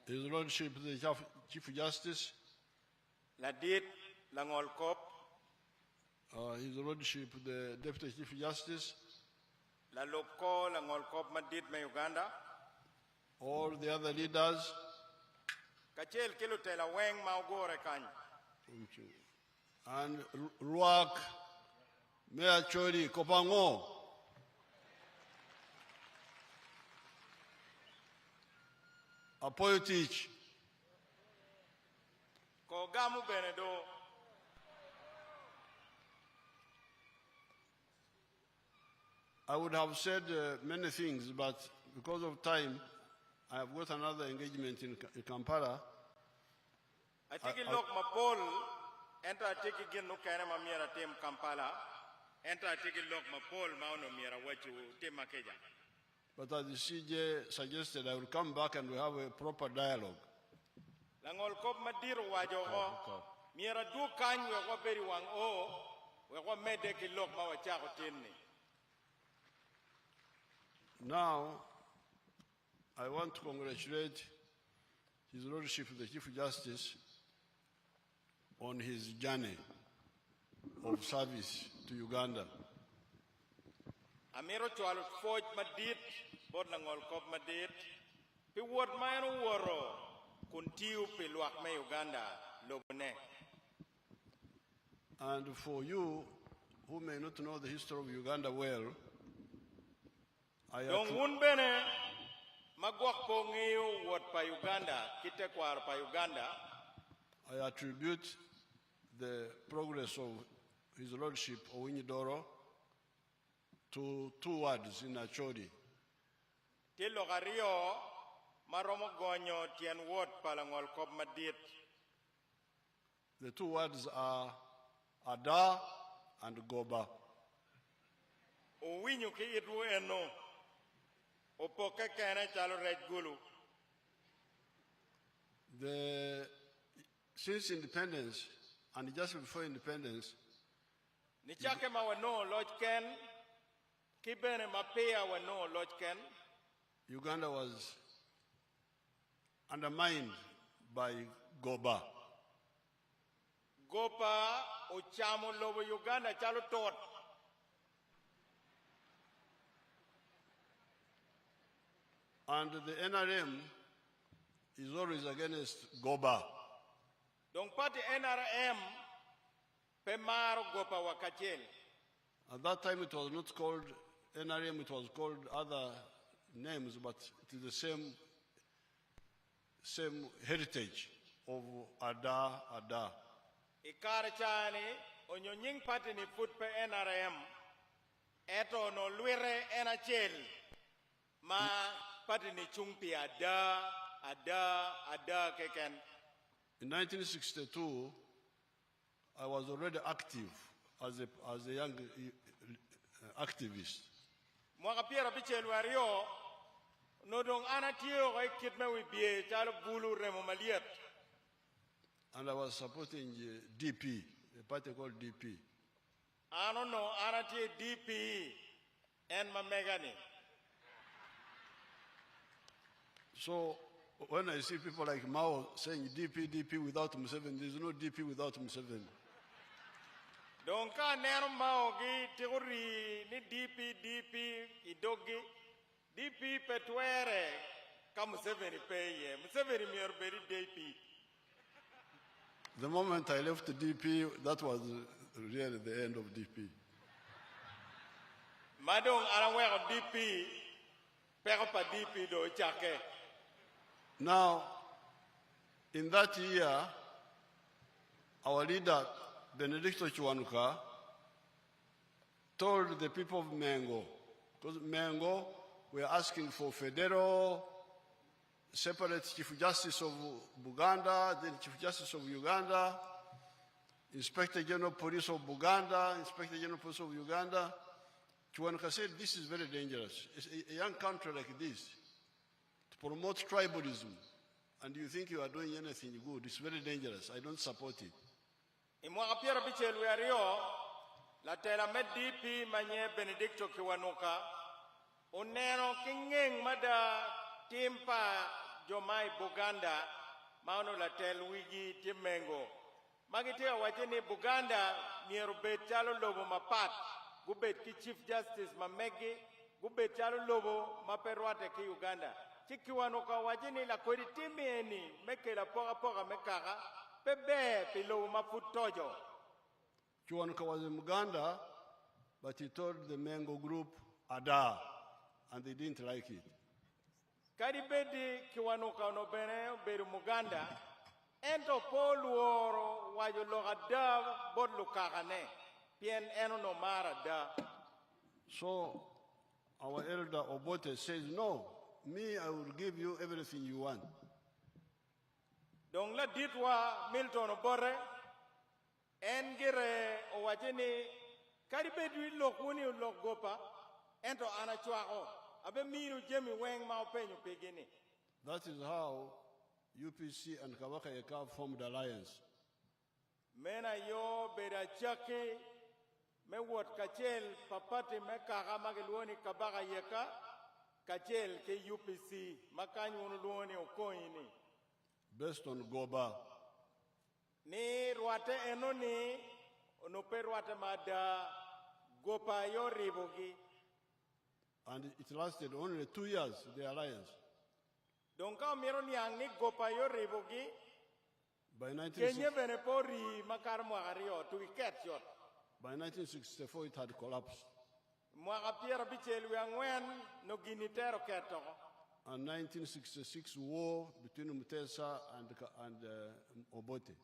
His Lordship the Chief Justice, Ladit Langol Kop, His Lordship the Deputy Chief Justice, La Loko Langol Kop Madit me Uganda, all the other leaders, Kachel Kilutela Weng Maugore Kany, and Ruak, Mayor Chori Kopango, Apoyotich, Kogamu Benedo, I would have said many things, but because of time, I have got another engagement in Kampala. I think it look Mapol, enter I take again no Kana Mamira Tem Kampala, enter I take it look Mapol Mauno Mira what you Tem Makeja. But as the CJ suggested, I will come back and we have a proper dialogue. Langol Kop Madiru Wajo, Mira do kind we were very one oh, we were made a look Mawachako Tinni. Now, I want to congratulate His Lordship the Chief Justice on his journey of service to Uganda. Amiro Chualu Fort Madit, Bodlangol Kop Madit, Pi Word Mino Woro, Kuntiu Piluak me Uganda, Lobone. And for you who may not know the history of Uganda well, I Dong Wunbene, Magwak Pongeo, what pa Uganda, Kitekwar pa Uganda. I attribute the progress of His Lordship Owiny-Dollo to two words in Acholi. Tilogario, Maromo Gonyo, Tien Word Palangol Kop Madit. The two words are Ada and Goba. Owinyuki Idu Eno, Opoke Kene Chalo Red Gulu. Since independence, and just before independence, Nichake Mawano, Lord Ken, Kibene Mapea Wano, Lord Ken. Uganda was undermined by Goba. Gopa, Ochamo Lobo Uganda, Chalo Tot. And the NRM is always against Goba. Don't party NRM, Pemaro Gopa Wakachel. At that time it was not called NRM, it was called other names, but it is the same heritage of Ada. Ikarachani, Onyonying party ni put pe NRM, Eto no Luire NHL, Ma party ni Chumpi Ada Keken. In 1962, I was already active as a young activist. Mwaka pia rapiche luario, nodong anatio kai kitme wibie chalo bulu remo maliet. And I was supporting DP, a party called DP. I don't know, anatio DP and Mamegani. So when I see people like Mao saying DP without Museveni, there is no DP without Museveni. Donka nero Maogi, Teori, ni DP, Idogi, DP Petuere, come Museveni pay, Museveni mere very DP. The moment I left DP, that was really the end of DP. Madong Araware of DP, Peropa DP do Chake. Now, in that year, our leader, Benedicto Chiwanuka, told the people of Mengo, because Mengo were asking for federal, separate Chief Justice of Buganda, then Chief Justice of Uganda, Inspector General Police of Buganda, Inspector General Police of Uganda. Chiwanuka said, this is very dangerous. It's a young country like this, to promote tribalism, and you think you are doing anything good, it's very dangerous. I don't support it. Imwaka pia rapiche luario, la tela med DP manye Benedicto Kiwanuka, onero kingeng mada timpa jomai Buganda mano la tel wigi timengo magitia wacheni Buganda miero bet chalo lobo mapat gubet ki Chief Justice mamegi gubet chalo lobo maperwate ki Uganda chikiwano ka wacheni la kwedi timieni mekela poga mekaka pebe pilo mafutojo Chuan was in Uganda, but he told the Mengo group, Ada, and they didn't like it. Kadibedi kiwanuka no bene beru Muganda, ento poluoro wajo logada bodlu kagane, pien eno no mara da. So our elder Obote says, no, me, I will give you everything you want. Donc la ditwa Milton Obore, engire o wajeni kadibedi lokuni logopa, ento anachuao. Abe miru jemi weng mau penyu pegini. That is how UPC and Kabaka Eka formed alliance. Mena yo beda chaki me wot kachel papati me kaga magiluoni Kabaka Yeka kachel ke UPC makanyu unuluoni okoini. Based on Goba. Ni ruate enoni onope ruate mada gopa yo ribogi. And it lasted only 2 years, the alliance. Donc quand miron yang ni gopa yo ribogi By Kenya benepori makar mwagario to wicket shot. By 1964, it had collapsed. Mwagapiera bichel wangwen no ginitero keto. And 1966 war between Mutesa and Obote.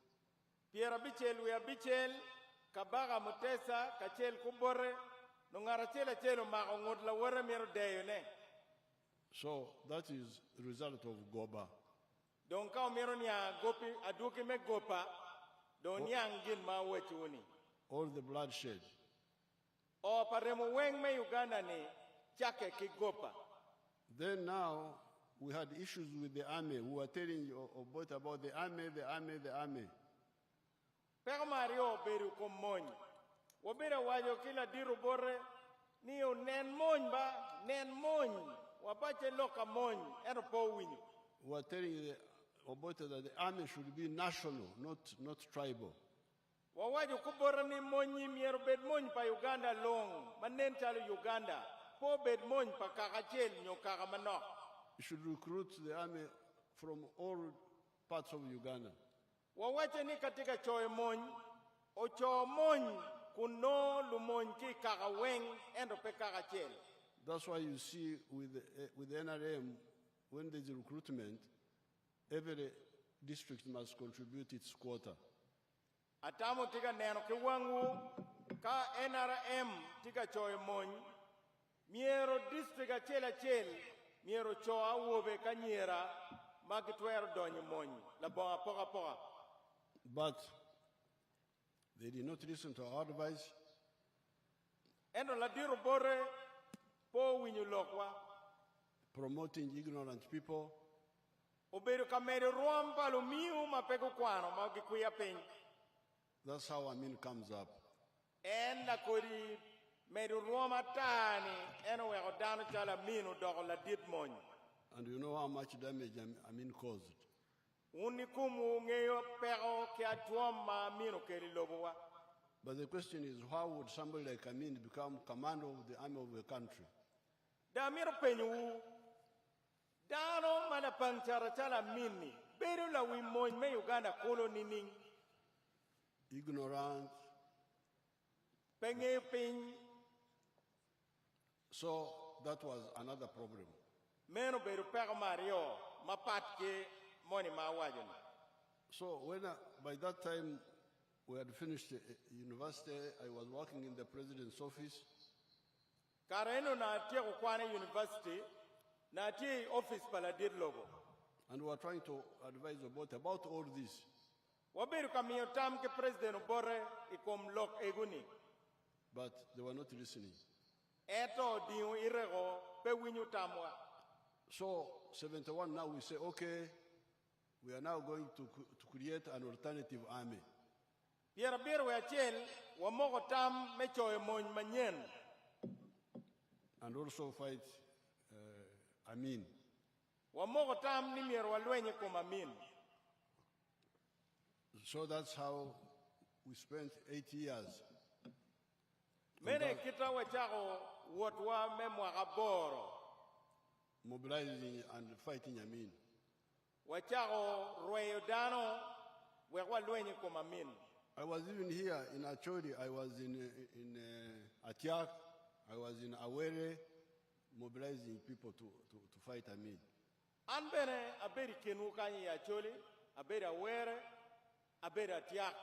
Piera bichel kabaga Mutesa kachel kubore no ngarachela chelo magongod la wara mero deyone. So that is the result of Goba. Donc quand mero nya gopi aduki me gopa don yang gin ma wechuni. All the bloodshed. O paremo weng me Uganda ni chake ki gopa. Then now we had issues with the army who were telling Obote about the army. Pero Mario beru komony. Wabera wajo kila diru bore niyo nen mony ba nen mony wabache loka mony ero po winyo. We were telling Obote that the army should be national, not tribal. Wawajo kubora ni monyi miero bed mony pa Uganda long manen chalo Uganda po bed mony pa kakachel nyo kakamanok. You should recruit the army from all parts of Uganda. Wawache ni katika choe mony o choe mony kuno lumony ki kakaweng endo pe kakachel. That's why you see with NRM, when there's recruitment, every district must contribute its quota. Atamo tika neno ke wangu ka NRM tika choe mony miero district achel miero choa wobe kanyera magitwero donyo mony la bonga poka. But they did not listen to our advice. Endo la diru bore po winyu lokwa. Promoting ignorant people. Oberu kamere ruamba lumiu mapeko kwano magikuya peny. That's how Amin comes up. En la kori meru ruama tani eno wego dano chala minu dogo la dit mony. And you know how much damage Amin caused. Unikumu ngeyo pero kia tuoma minu keri lobowa. But the question is, how would somebody like Amin become commander of the army of a country? Da miro penyu dano mana panchara chala mini beru la wi moy me Uganda kolo nining. Ignorant. Penge ping. So that was another problem. Meno beru pero Mario mapatke money ma wajon. So when by that time we had finished university, I was working in the president's office. Kareno na tie kwana university na tie office pala dir logo. And we were trying to advise about all this. Waberu kamiyo tam ke president bore ikom lok eguni. But they were not listening. Eto diu irego pe winyu tamwa. So 71 now we say, okay, we are now going to create an alternative army. Piera bier we achel wa mogo tam mecho e mony manyen. And also fight Amin. Wamogo tam ni mier walwenye komamin. So that's how we spent 8 years. Mene kita wachago wotwa memwa boro. Mobilizing and fighting Amin. Wachago royo dano wekwa lwenye komamin. I was even here in Acholi. I was in Atiak. I was in Awere, mobilizing people to fight Amin. Anbene aberi kenu kanyi ya Acholi, aberi Awere, aberi Atiak.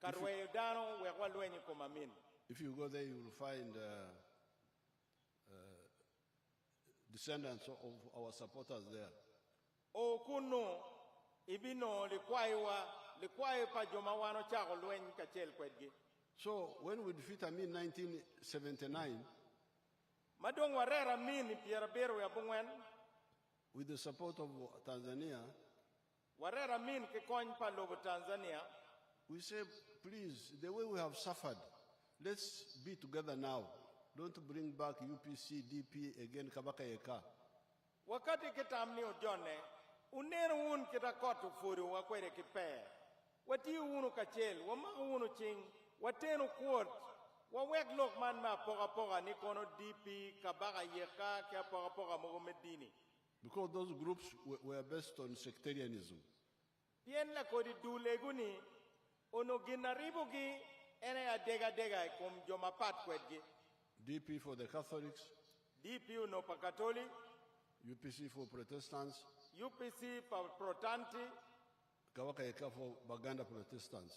Karweyo dano wekwa lwenye komamin. If you go there, you will find descendants of our supporters there. O kuno ibino likwayo pa joma wano chago lwenye kachel kwedgi. So when we defeat Amin in 1979, Madong warera min piera bero ya bungwen. with the support of Tanzania, Warera min ke kony pa lobo Tanzania. we say, please, the way we have suffered, let's be together now. Don't bring back UPC, DP again, Kabaka Yeka. Wakati kitamni ujone, uneru un kita kotu furu wakwere kipe. Wati unu kachel, wama unu ching, watenu kuot, wawek lokman ma poga poga nikono DP, Kabaka Yeka, kia poga poga Mogomedini. Because those groups were based on sectarianism. Bien la kodi du leguni, ono ginaribugi, ene ya dega kum joma pat kwedgi. DP for the Catholics, DP uno pa Catholic, UPC for Protestants, UPC pa Protanti, Kabaka Yeka for Baganda Protestants.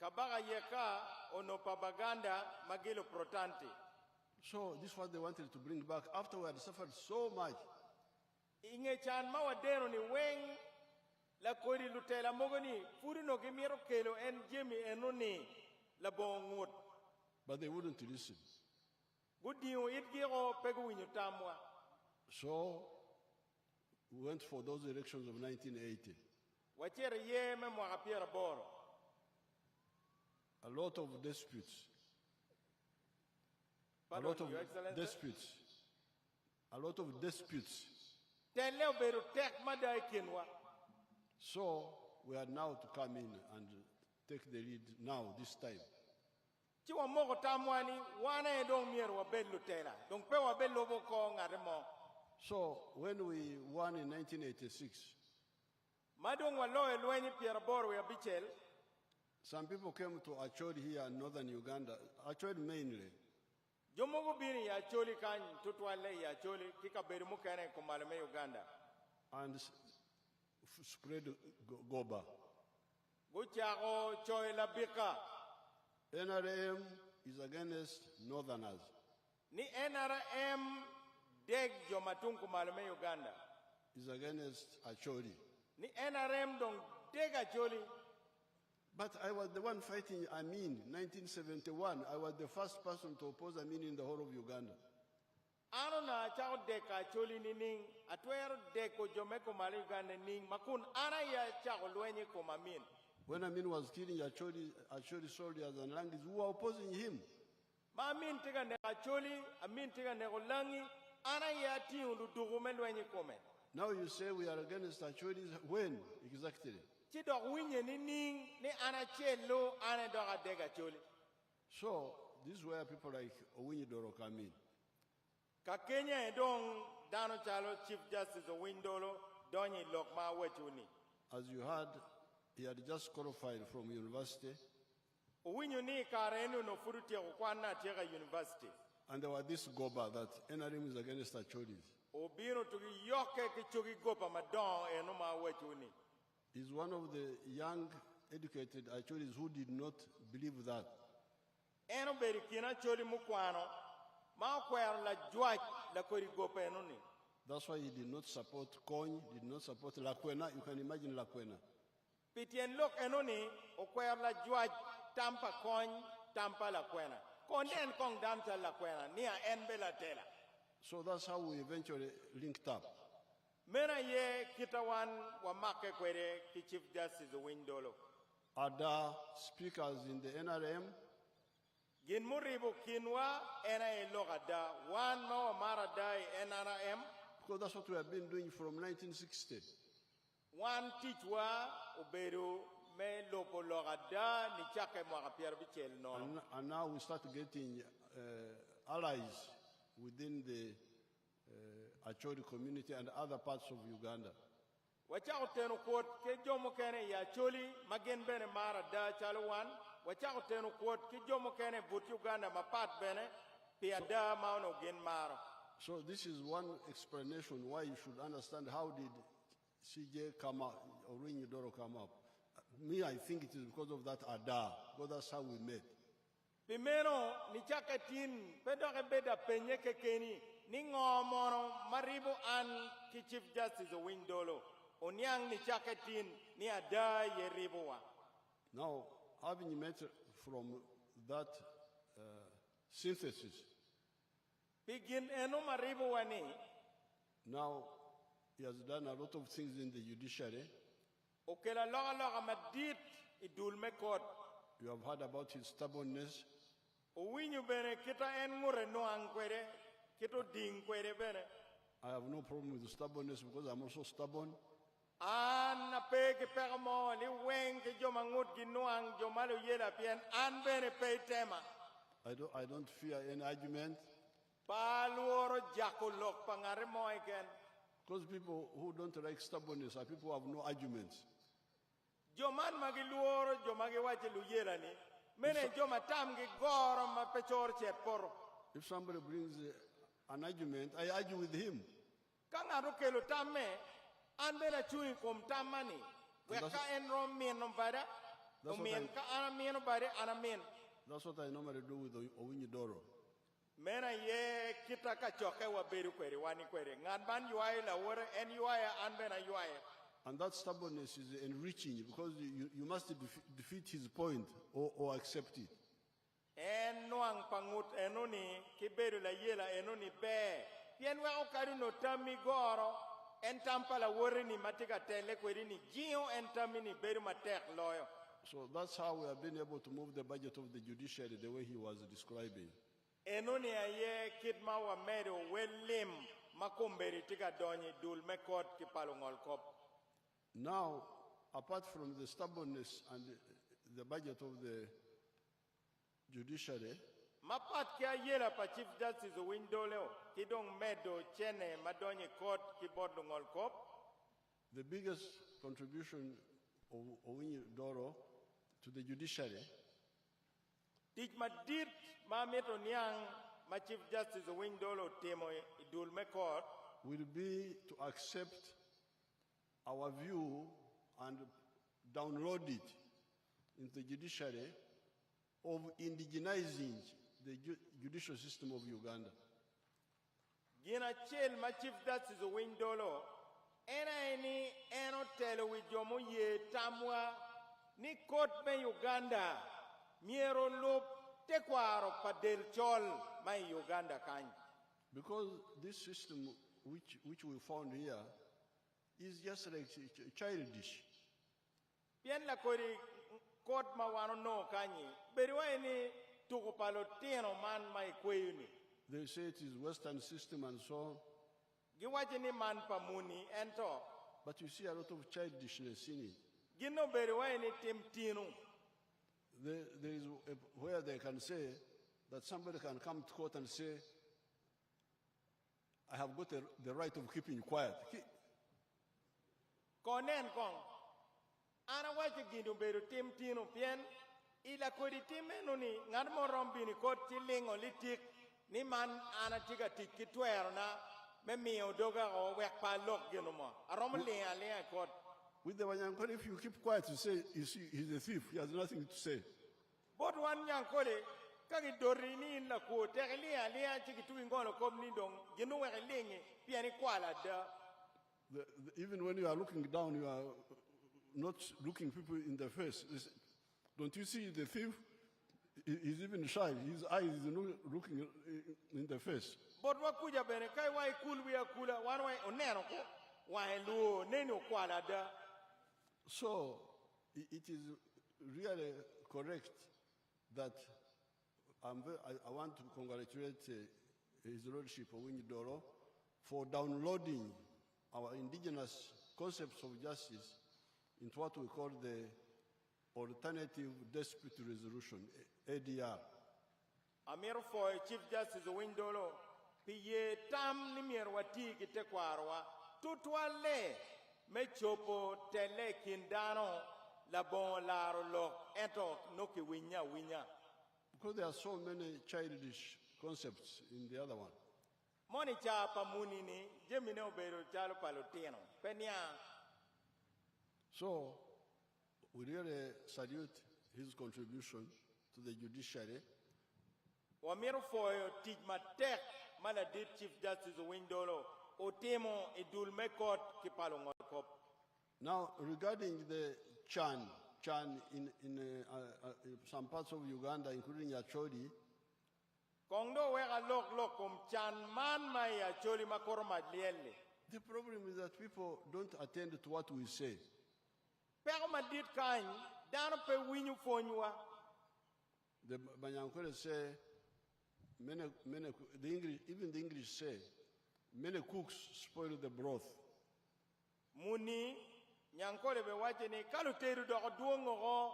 Kabaka Yeka ono pa Baganda magilo Protanti. So this is what they wanted to bring back after we had suffered so much. Inge chan mawadero ni weng la kodi lutela mogoni furi no gimiero kelo en jemi enoni la bongut. But they wouldn't listen. Gudiyo itgiro pegu winyo tamwa. So we went for those elections of 1980. Wachere ye me mwakapiera boro. A lot of disputes. Pardon, Your Excellency? A lot of disputes. Tenleo beru tek madai kinwa. So we are now to come in and take the lead now, this time. Chiwa mogo tamwani wana edong miero wabed lutela. Dong pe wabed lobo ko ngaremo. So when we won in 1986, Madong waloe lwenye piera boro ya bichel. some people came to Acholi here in northern Uganda, Acholi mainly. Jomogo bini ya Acholi kanyi tutwale ya Acholi kika beri mukene kumaleme Uganda. And spread Goba. Guchago choy la bika. NRM is against northerners. Ni NRM deg jomatung kumaleme Uganda. Is against Acholi. Ni NRM dong deg Acholi. But I was the one fighting Amin, 1971. I was the first person to oppose Amin in the whole of Uganda. Ano na chao deka Acholi nining, atwero deko jomeko mali Uganda ning, makun ana ya chao lwenye kumamin. When Amin was killing Acholi soldiers and Langis who were opposing him. Ma Amin tiga ne Acholi, Amin tiga ne Olangi, ana ya ti uludugume lwenye kome. Now you say we are against Acholi. When exactly? Chidok winye nining, ni ana chelo, ana doga dega Acholi. So this is where people like Owiny-Dollo come in. Ka Kenya edong dano chalo Chief Justice Owiny-Dollo, donyi lokma wechuni. As you heard, he had just qualified from university. Owinyo ni karenu no furuti ukwana tiega university. And there was this Goba that NRM is against Acholis. Obino to yoke kichugi gopa madon enuma wechuni. He's one of the young, educated Acholis who did not believe that. Eno beri kina choli mukwano, ma kwero la juaj la kori gopa enuni. That's why he did not support Kony, did not support Lakwena. You can imagine Lakwena. Pitien look enuni, o kwero la juaj tampa kony, tampa la kwena. Konden kong damcha la kwena, nia enbe la tela. So that's how we eventually linked up. Mena ye kitawan wa make kwere ki Chief Justice Owiny-Dollo. Other speakers in the NRM, Gin muribu kinwa ena e logada wan ma wa marada NRM. because that's what we have been doing from 1960. One teachwa obedo me lopo logada ni chake mwaka pierre bichel no. And now we start getting allies within the Acholi community and other parts of Uganda. Wacha oteno quote ke jomo kene ya choli magen bene mara da chaluwan. Wacha oteno quote ke jomo kene but Uganda mapat bene pia da mauno gen maro. So this is one explanation why you should understand how did CJ come up, Owiny-Dollo come up. Me, I think it is because of that Ada, because that's how we met. Primero, ni chakatin, pedo beda penye kekeni, ni ngomono maribo an ki Chief Justice Owiny-Dollo. Onyang ni chakatin, ni Ada yeribowa. Now, having met from that synthesis, Begin eno maribo wani. now he has done a lot of things in the judiciary. Okela loga madit idul mekot. You have heard about his stubbornness. Owinyu bene kita en ngure no ankwere, kito ding kwere bene. I have no problem with stubbornness because I'm also stubborn. An na pe ke permo li weng ke joma ngut ginuang jomalo yela pien an bene pe tema. I don't fear any argument. Paluoro jako lok pangare mo again. Because people who don't like stubbornness are people who have no arguments. Joman magiluoro jomagi wache luyela ni. Mene joma tam gi goro ma pechor chet poro. If somebody brings an argument, I argue with him. Kangaro kelo tamme an bena chui kom tamani. Weka en rom mien no bada. O mien ka ana mien no bada ana mien. That's what I normally do with Owiny-Dollo. Mena ye kita ka choke wa beru kwere wani kwere. Ngan ban yuaye la wore en yuaye an bena yuaye. And that stubbornness is enriching because you must defeat his point or accept it. En noang pangut enoni kiberu la yela enoni be. Pien wa okari no tami goro en tampa la wore ni matika tele kwere ni jio en tami ni beru matek loyo. So that's how we have been able to move the budget of the judiciary the way he was describing. Enoni aye kidma wa medo welim makumberi tika donyi dul mekot kipalungol kop. Now, apart from the stubbornness and the budget of the judiciary, Mapat kia yela pa Chief Justice Owiny-Dollo kidong medo chene madonyi court kibodungol kop. the biggest contribution of Owiny-Dollo to the judiciary Tij madit ma meto niang ma Chief Justice Owiny-Dollo temo idul mekot will be to accept our view and download it into the judiciary of indigenizing the judicial system of Uganda. gina chel ma Chief Justice Owiny-Dollo ena eno telo wi jomo ye tamwa ni court me Uganda miero lop tekwaro padel chol ma Uganda kany. Because this system which we found here is just like childish. Bien la kori court ma wano no kanyi beriwa ni tukupalo tino man ma ikweyuni. They say it is Western system and so on, Giwache ni man pamuni ento. but you see a lot of childishness in it. Gino beriwa ni timtino. There is where they can say that somebody can come to court and say, I have got the right of keeping quiet. Konen kong. Ana wache gino beru timtino pien. Ila kodi timeno ni ngad mo rombi ni kot chilingo litik. Ni man ana tiga tikitwero na me miyo doga o wek pa lok gino mo. Arom lea kot. With the Wanyankole, if you keep quiet, you say, you see, he's a thief. He has nothing to say. But one yankole, kagi dorini in la ko, terelia, lea chikitu ingono kom nindong, gino wek lingi, piani kwala da. Even when you are looking down, you are not looking people in the face. Don't you see the thief? He's even shy. His eyes is not looking in the face. But wakuja bene, kai wai kulwia kula, wanwai oneno ko, wai luo, neno kwala da. So, it is really correct that I want to congratulate His Lordship Owiny-Dollo for downloading our indigenous concepts of justice into what we call the Alternative Dispute Resolution, ADR. Amir for Chief Justice Owiny-Dollo, piye tam ni mier wati kite kwarwa, tutwale me chopo tele kindano la bon laro lo ento noki winya. Because there are so many childish concepts in the other one. Moni chapa munini, jemine obero chalo palotino, penya. So, we really salute his contribution to the judiciary. Wamiro foyo tigmatek mala dit Chief Justice Owiny-Dollo, otemo idul mekot kipalo ngokop. Now, regarding the Chan in some parts of Uganda, including Acholi, Kongdo wega lok kom Chan man mai Acholi makoro madliele. the problem is that people don't attend to what we say. Pero madit kany, dano pe winyu fonywa. The Banyankole say, even the English say, many cooks spoil the broth. Muni, nyankole be wache ni kaluteru doko duongo go,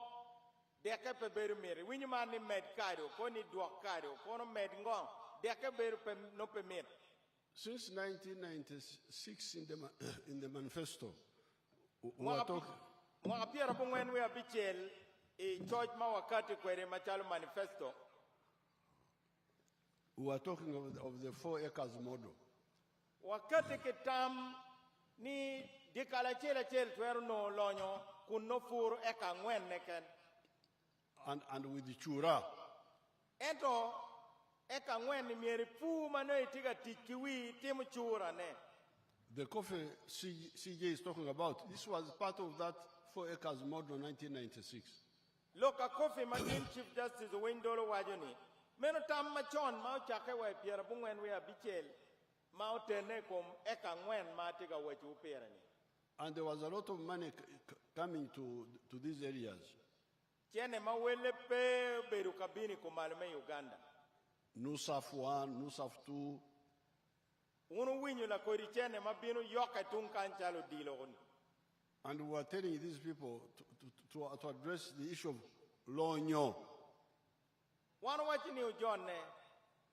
deke pe beru miri. Winyu man ni med kado, koni duok kado, kono med ngong, deke beru pe no pe mir. Since 1996 in the manifesto, we are talking. Mga piyara po ngayon we abichel, George Mawakati kwere machalo manifesto. We are talking of the 4 acres model. Wakati kitam ni dikala chela tuero no lonyo kuno fur eka ngwen neken. And with the chura. Ento eka ngwen ni mieri pu mano itiga tikiwi timu chura ne. The coffee CJ is talking about, this was part of that 4 acres model in 1996. Loka coffee magin Chief Justice Owiny-Dollo wajoni. Meno tam machon mau chake wa piyara po ngayon we abichel. Mau tene kom eka ngwen matiga wachu upirani. And there was a lot of money coming to these areas. Chene mawele pe beru kabini kumalume Uganda. NUSAF 1, NUSAF 2. Unu winyu la kori chene mabinu yoka tunkanchalo dilo guni. And we were telling these people to address the issue of lonyo. Wanu wachi ni ujonne,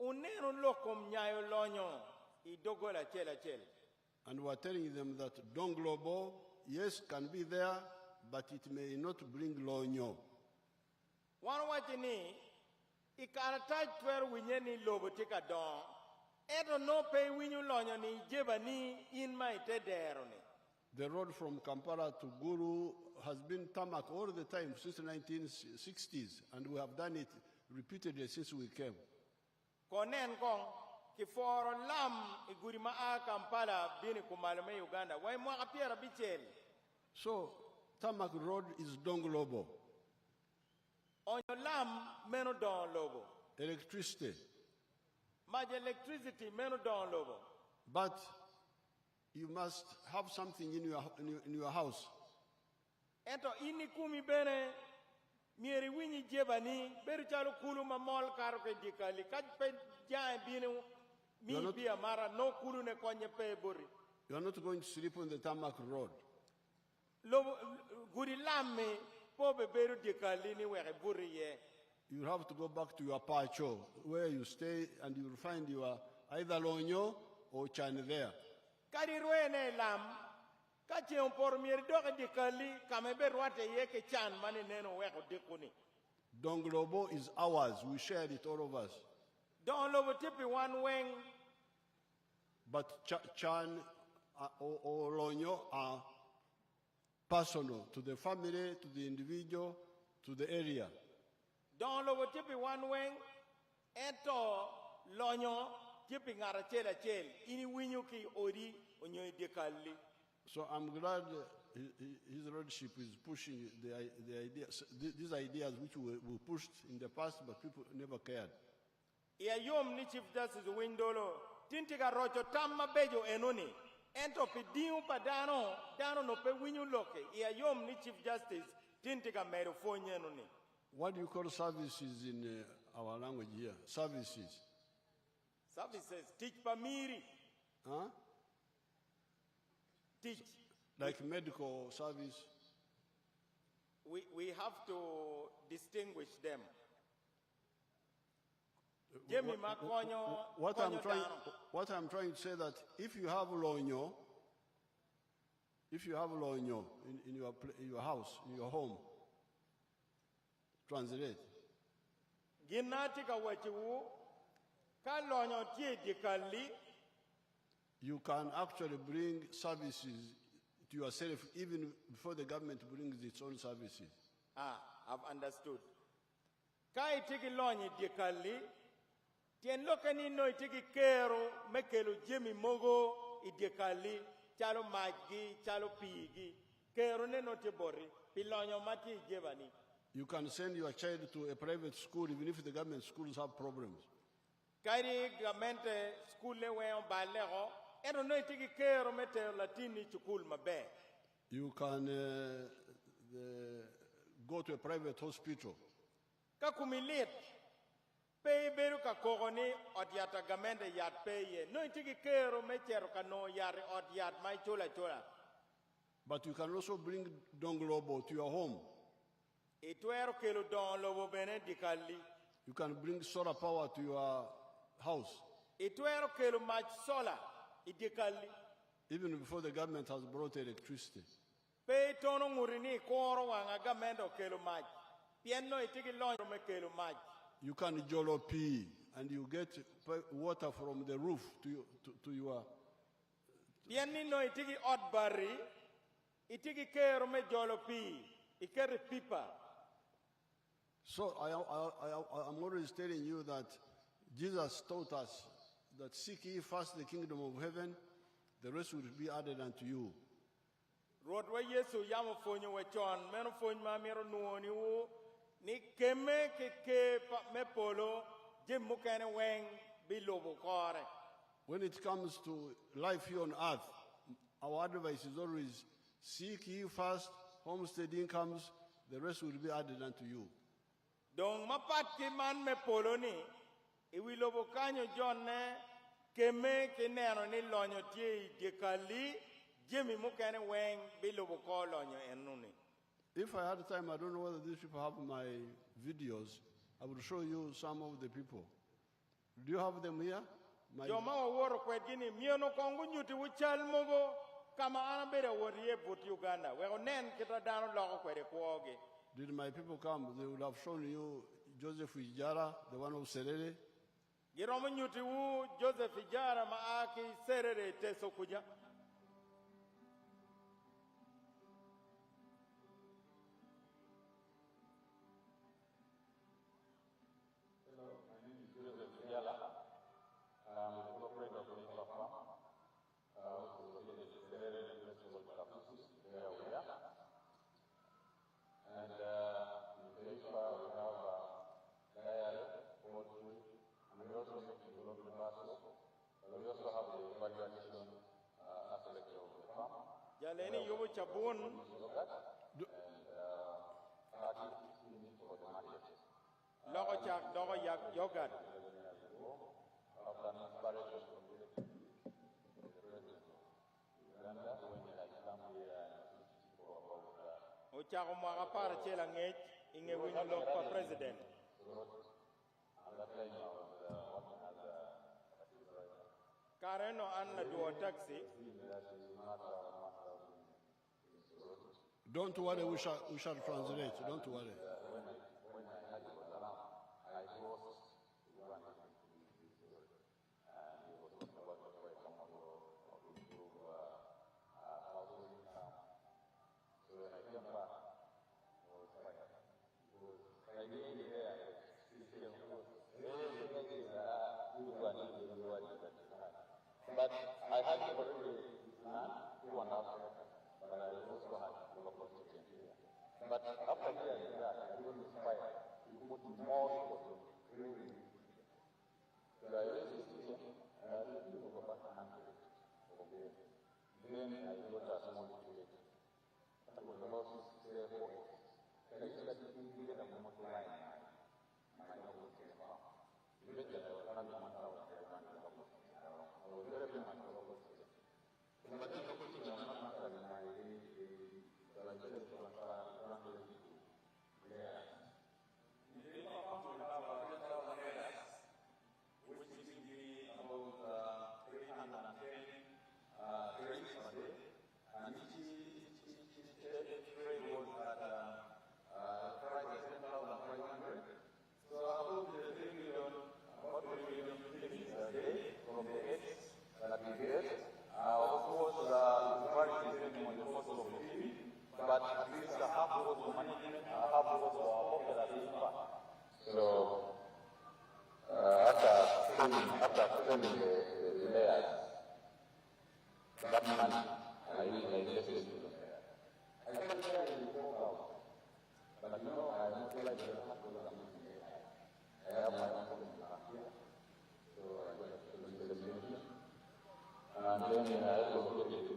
unenu lokom nyayo lonyo, idogo la chela. And we are telling them that Don Globo, yes, can be there, but it may not bring lonyo. Wanu wachi ni, ikarataj twer winyeni lobo tika don, edo no pe winyu lonyo ni jeba ni inma ite deroni. The road from Kampala to Guru has been tarmac all the time since the 1960s, and we have done it repeatedly since we came. Konen kong, kiforo lam iguri maa Kampala bini kumalume Uganda, wai mwaka piyara bichel. So, tarmac road is Don Globo. Onyo lam meno don lobo. Electricity. Maj electricity meno don lobo. But you must have something in your house. Ento ini kumi bene mieri winyi jeba ni beru chalo kulu mamol karo ke dikali kaj pe jae binu mi bia mara no kulu ne konye pe buri. You are not going to sleep on the tarmac road. Lobo guri lamme po be beru dikali ni were buri ye. You have to go back to your pacho where you stay, and you will find your either lonyo or chan there. Kari ruene lam kache por mieri doga dikali kame beru ate ye ke chan mani neno weko dikuni. Don Globo is ours. We shared it, all of us. Don Lobo tipi one wing. But Chan or Lonyo are personal to the family, to the individual, to the area. Don Lobo tipi one wing. Eto lonyo tipi ngara chela chel. Ini winyu ki ori onyo dekali. So I'm glad his lordship is pushing the ideas, these ideas which were pushed in the past, but people never cared. Ia yom ni Chief Justice Owiny-Dollo tintiga rocho tamma bejo enoni. Ento pidiu pa dano no pe winyu loke. Ia yom ni Chief Justice tintiga mero fonye enoni. What do you call services in our language here? Services. Services, teach pamiri. Huh? teach. like medical service. We have to distinguish them. Jimmy Makonyo, What I'm trying to say that if you have lonyo in your house, in your home, translate. Ginati ka wachiwu, ka lonyo tie dikali. You can actually bring services to yourself even before the government brings its own services. I've understood. Ka itiki lonyi dikali, tien lokani no itiki kero mekelu Jimmy mogo idikali, chalo magi, chalo pigi, kero ne no tibori, pilonyo mati jebani. You can send your child to a private school even if the government schools have problems. Kari government school le weon balero, ero no itiki kero mete latini chukul mabe. You can go to a private hospital. Ka kumilit, pay beru ka kogoni odiata government yat pay no itiki kero mechero ka no yari odiat mai chola. But you can also bring donglobo to your home. Ituero kelo don lobo bene dikali. You can bring solar power to your house. Ituero kelo mach solar idikali. Even before the government has brought electricity. Pay tono ngurini koro wanga gamendo kelo mach. Pieno itiki lonyo me kelo mach. You can jolopi and you get water from the roof to your. Pieni no itiki otbari, itiki kero me jolopi, ikere pipa. So I'm always telling you that Jesus taught us that seek ye first the kingdom of heaven, the rest will be added unto you. Rodwa Yesu yamo fonyo wechon, meno fonyo mamiro nuoni wo, ni keme ke me polo, jim mukene weng bilobo kore. When it comes to life here on earth, our advice is always seek ye first homestead incomes, the rest will be added unto you. Dong mapat ki man me polo ni, iwilobo kanyo John ne, keme kinero ni lonyo tie dikali, Jimmy mukene weng bilobo ko lonyo enuni. If I had time, I don't know whether these people have my videos. I will show you some of the people. Do you have them here? Joma waworo kwedini miono kongu nyuti wuchal mogo kama anabere woriye but Uganda. Wego nen kita dano loko kwede kuoge. Did my people come? They would have shown you Joseph Ijara, the one of Serere. Giromo nyuti wu Joseph Ijara maaki Serere teso kuja. Jaleni yobo chabun. Logo chak, logo yogurt. Ochako mwaga para chela ngech inge winyo lokpa president. Kareno anna duo taxi. Don't worry, we shall translate. Don't worry. But I had the opportunity to announce it, but I also had the opportunity. But after hearing that, I was inspired to put more effort in the institution, and I was able to go back and handle it. Then I got a small motivation. That was about 6 years old. Can you see that you can get a moment line? My name was Kemba. You bet that I was having a month out. I was very much. But then the question was not but at least I have those for management, I have those for operating. So after filling the layers, that money I invested in the layers. I can share it before, but you know, I don't feel like I have my own here. So I got to the solution. And then I also looked at the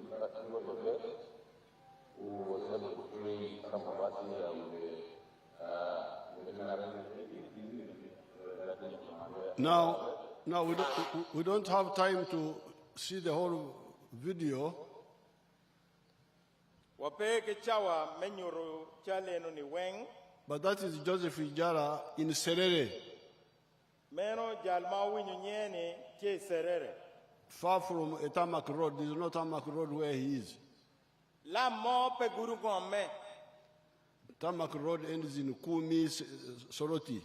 best, who was able to train some of us here with the Now we don't have time to see the whole video. But that is Joseph Ijara in Serere. Far from a tarmac road. There is no tarmac road where he is. Tarmac road ends in Kumi, Soroti.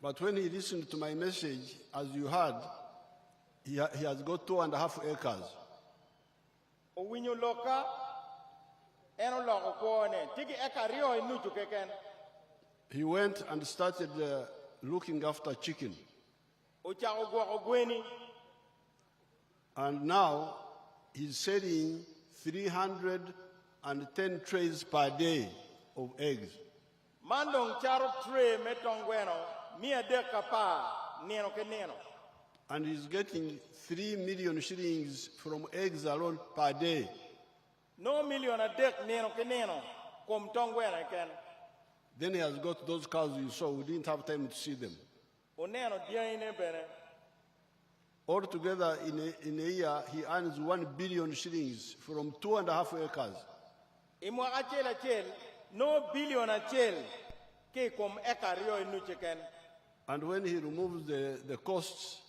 But when he listened to my message, as you heard, he has got 2.5 acres. He went and started looking after chicken. And now he's selling 310 trays per day of eggs. And he's getting 3 million shillings from eggs alone per day. Then he has got those cows you saw. We didn't have time to see them. Altogether, in a year, he earns 1 billion shillings from 2.5 acres. And when he removes the costs,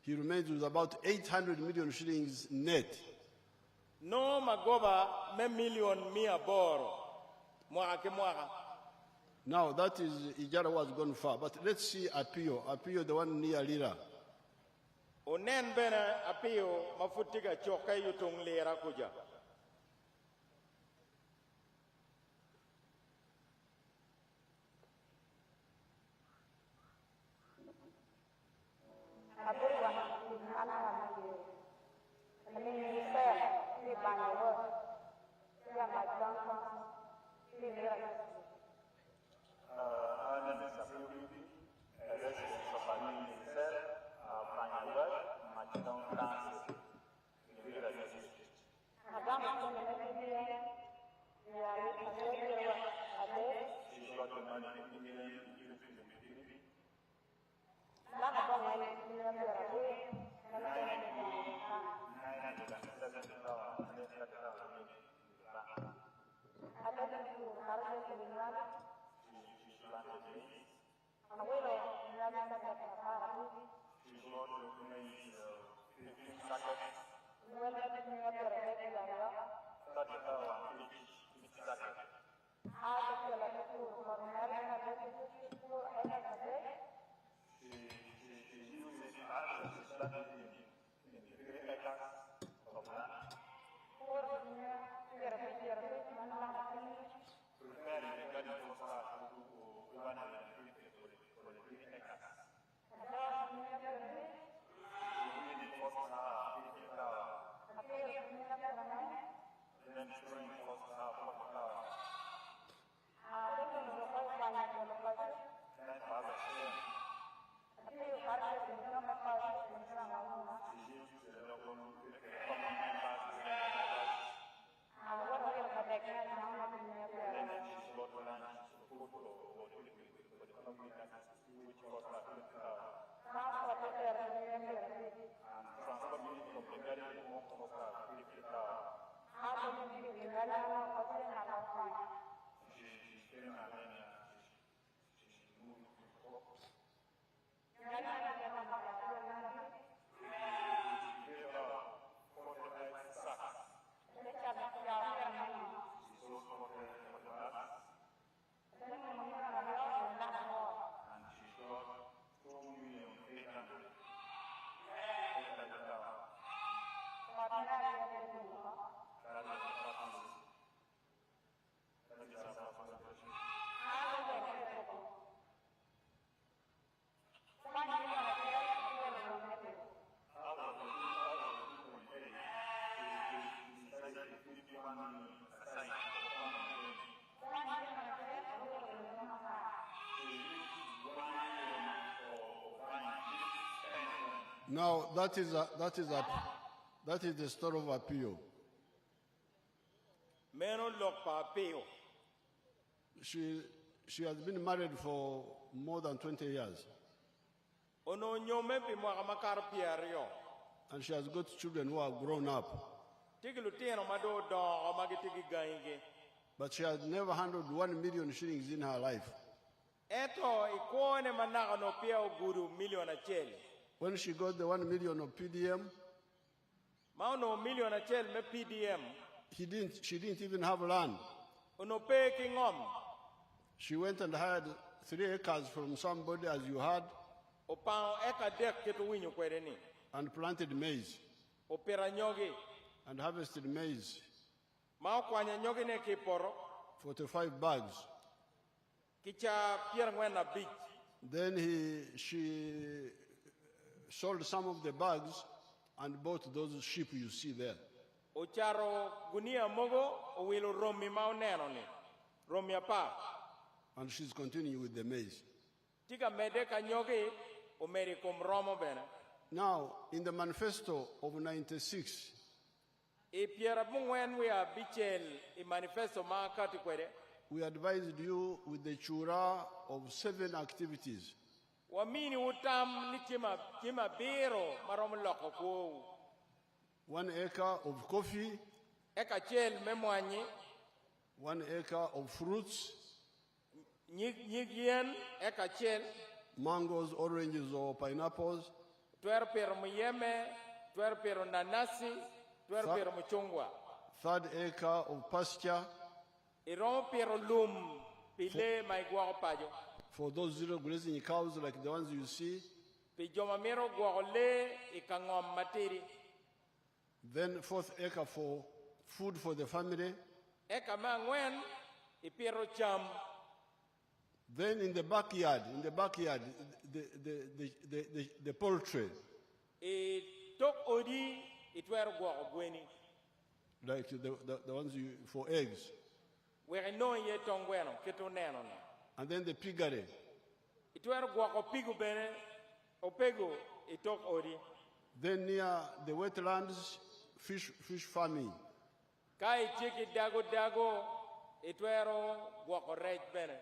he remains with about 800 million shillings net. No magoba me million mia boro. Now that is Ijara was gone far, but let's see Apio, the one near Lira. Onen bena Apio mafutiga choka yutung lera kuja. Now that is the story of appeal. Meno lok pa apeo. She has been married for more than 20 years, Ono nyome pi mwa makar pierio. and she has got children who are grown up. Tigi lutino mado do o magitigi gainge. But she has never handled 1 million shillings in her life. Eto ikone manaka no pia guru million achel. When she got the 1 million of PDM, Mauno million achel me PDM. she didn't even have land. Ono pe kingom. She went and hired 3 acres from somebody, as you heard, Opang eka dek ketu winyo kwereni. and planted maize Opera nyogi. and harvested maize, Mao kwanya nyogi ne kiporo. 45 bags. Kicha pier ngwena big. Then she sold some of the bags and bought those sheep you see there. Ocharo gunia mogo o wilo romi mao neno ni. Romi apa. And she's continuing with the maize. Tika mede ka nyogi o meri kom romo bene. Now, in the manifesto of 96, E piera bungwen we a bichel I manifesto ma kati kwere. we advised you with the chura of 7 activities. Wamini utam ni kima biro marom loko ko. 1 acre of coffee, Eka chel memwanyi 1 acre of fruits, nyig yen eka chel mangoes, oranges, or pineapples, twer pero muyeme, twer pero nanasi, twer pero muchungwa. 3rd acre of pasture Iron pero lum pile maigwa pajo. for those 0 grazing cows like the ones you see. Pi joma mero gwole ikangom matiri. Then 4th acre for food for the family. Eka mangwen ipiro cham. Then in the backyard, the poultry, E tok odi itwer gwa gweni. like the ones for eggs. Were no ye tongweno keto neno no. And then the piggery. Itwer gwa ko pigu bene opego itok odi. Then near the wetlands, fish farming. Kai chiki dago itwero gwa ko rej bene.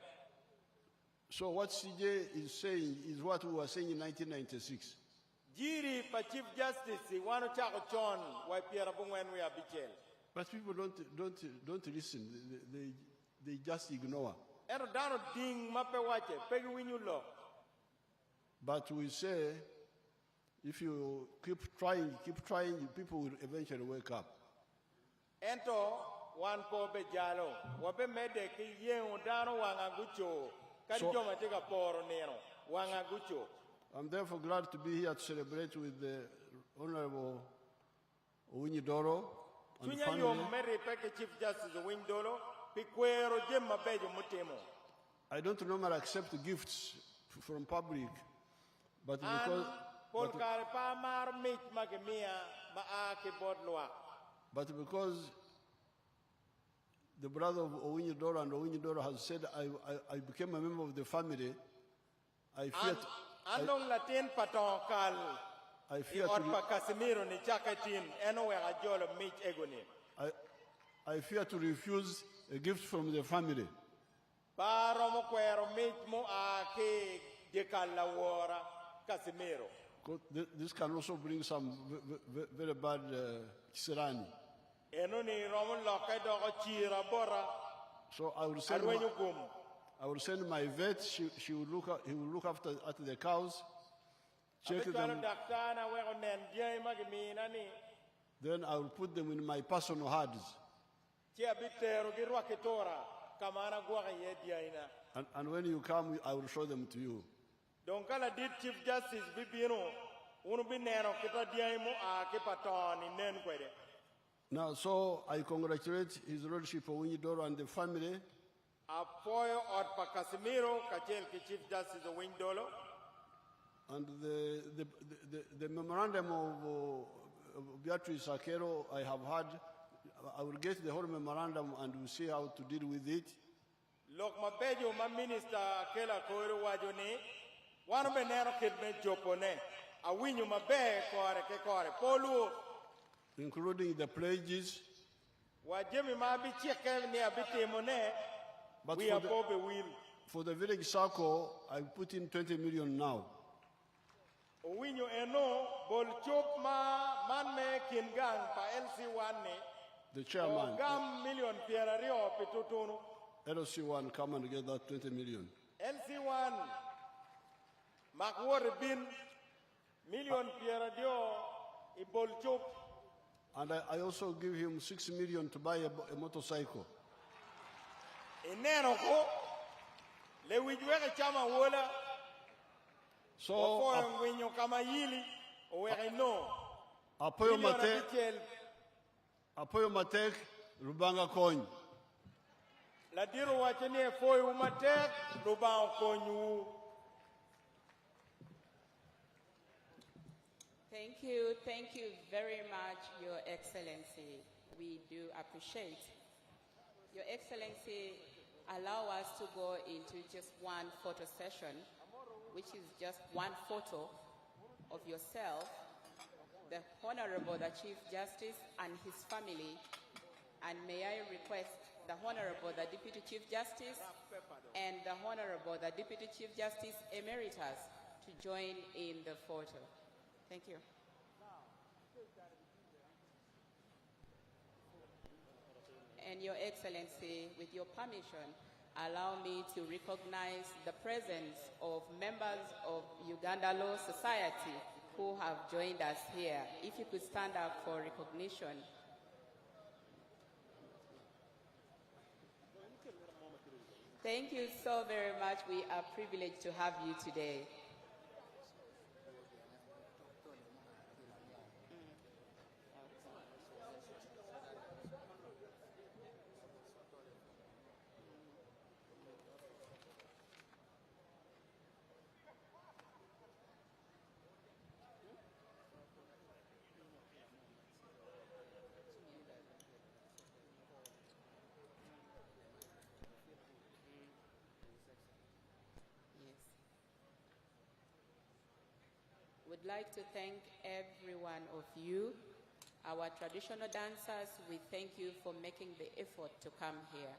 So what CJ is saying is what we were saying in 1996. Jiri pa Chief Justice wano chako chon wai piera bungwen we abichel. But people don't listen. They just ignore. Ero dano ding mape wache pegi winyu lo. But we say, if you keep trying, people will eventually wake up. Ento wan po be jalo wabe mede ki yeng dano wanga gucho. Kari joma tega poro nero wanga gucho. I'm therefore glad to be here to celebrate with the Honorable Owiny-Dollo and Tunya family. yom meri peke Chief Justice Owiny-Dollo pikwero jemma bejo mutemo. I don't normally accept gifts from public, but An polkare pa mar mit magemia ma ake bodloa. because the brother of Owiny-Dollo and Owiny-Dollo has said I became a member of the family, I fear Andong Latin paton kal I I fear orpa Casimiro ni chakatin eno we ajolo mich egoni. I fear to refuse a gift from the family. Paro mo kwero mich mo ake jekala wora Casimiro. This can also bring some very bad kisirani. Eno ni romo lokai doko chira bora. So I will send my vet. He will look after the cows, check them. Then I will put them in my personal herds. And when you come, I will show them to you. Donkala did Chief Justice Bibino unu binero kita diaimu a kipatoni nen kwede. Now, so I congratulate His Lordship Owiny-Dollo and the family. Apoyo od pa Casimiro kachel ki Chief Justice Owiny-Dollo. And the memorandum of Beatrice Akero I have had, I will get the whole memorandum and we'll see how to deal with it. Lok mabejo ma minister Akela koiro wajoni, wano benero kidme jopone, awinyu mabe kore ke kore, polu. Including the pledges. Wajemi mabi chike ni abiti mone, But we are pobe will. for the village circle, I put in 20 million now. Owinyo eno bol chop ma man me kingang pa LC1 ne. The chairman, Gam million piera rio pitutunu. LC1, come and get that 20 million. LC1 makwar bin million piera dio I bol chop. And I also give him 6 million to buy a motorcycle. Ineno ko le wijweke chama wola. So, Winyo kama yili owere no. Apoyo Matek, Rubanga Coin. La diro wacheni foi umatek Rubanga konyu. Thank you very much, Your Excellency. We do appreciate. Your Excellency, allow us to go into just one photo session, which is just one photo of yourself, the Honorable the Chief Justice and his family, and may I request the Honorable the Deputy Chief Justice and the Honorable the Deputy Chief Justice Emeritus to join in the photo. Thank you. And Your Excellency, with your permission, allow me to recognize the presence of members of Owiny-Dollo Society who have joined us here. If you could stand up for recognition. Thank you so very much. We are privileged to have you today. Would like to thank every one of you. Our traditional dancers, we thank you for making the effort to come here.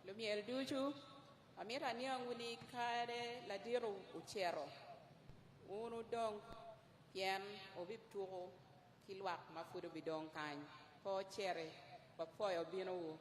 Lumiel duju, amira nianguni kare ladiro uchero. Unu dong pien obip tuho kilwak mafudo bidong kany. Po chere, papoyo bino